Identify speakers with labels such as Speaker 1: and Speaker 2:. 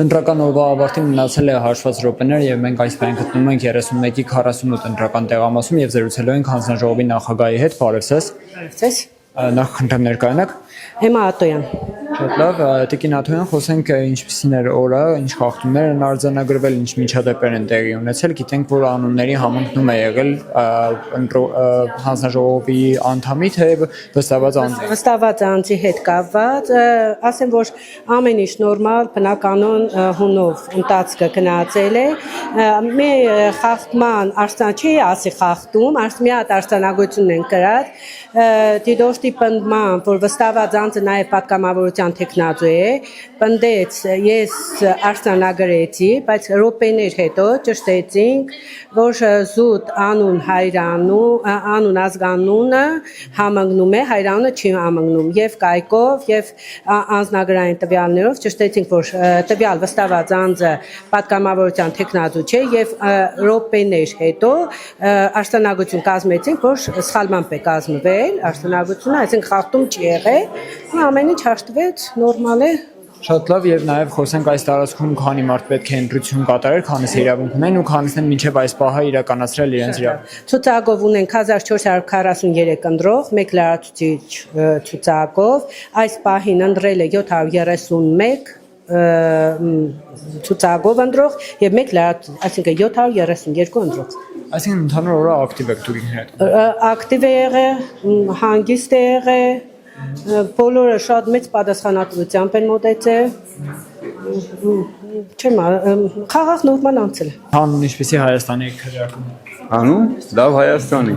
Speaker 1: Ընտրական օրվա ավարտին մնացել է հաշված րոպեներ եւ մենք այս պահին գտնվում ենք 31-ի 48 ընտրական տեղամասում եւ զրուցելու ենք հանձնաժողովի նախագահի հետ, բարև ձեզ։
Speaker 2: Ձեզ
Speaker 1: Նախ խնդրեմ ներկայանաք։
Speaker 2: Էմմա Ատոյան։
Speaker 1: Շատ լավ, Տիկին Աթոյան, խոսենք ինչպիսին էր օրը, ինչ խախտումներ են արձանագրվել, ինչ միջադեպեր են տեղի ունեցել, գիտենք, որ անունների համընկնում է եղել հանձնաժողովի անդամի, թե վստահված անձի։
Speaker 2: Վստահված անձի հետ կապված, ասեմ, որ ամեն ինչ նորմալ, բնականon հունով ընթացքը գնացել է։ Մի խախտման արսան չի ասի խախտում, մի հատ արսանագություն են կրած, դիտորդի պնդման, որ վստահված անձը նաև պատգամավորության թեկնածու է, պնդեց, ես արսանագրեցի, բայց րոպեներ հետո ճշտեցինք, որ զուտ անուն անուն ազգանունը համընկնում է, հայրանունը չի համընկնում, եւ կայքով, եւ անձնագրային տվյալներով ճշտեցինք, որ տվյալ վստահված անձը պատգամավորության թեկնածու չէ, եւ րոպեներ հետո արսանագրություն կազմեցինք, որ սխալմամբ է կազմվել արսանագրությունը, այսինքն խախտում չի եղել, ամեն ինչ հաշտվեց, նորմալ է։
Speaker 1: Շատ լավ եւ նաեւ խոսենք այս տարածքում քանի մարդ պետք է ընտրություն կատարել, քանիսը իրավունք ունեն ու քանիսն են մինչեւ այս պահը իրականացրել իրենց իրավունք։
Speaker 2: Ցուցակով ունենք 1443 ընտրող, 1 լրացուցիչ ցուցակով, այս պահին ընտրել է 731 ցուցակով ընտրող եւ 1 լրացուցիչ, այսինքն 732 ընտրող։
Speaker 1: Այսինքն ընդհանուր օրը ակտիվ եք դուք ինքներդ։
Speaker 2: Ակտիվ է եղել, հանգիստ է եղել, բոլորը շատ մեծ պատասխանատվությամբ են մոտեցել։ Չեմ, խաղաղ նորմալ անցել է։
Speaker 1: Հանուն ինչպեսի Հայաստանի եք քրեական։
Speaker 3: Հանուն լավ Հայաստանի։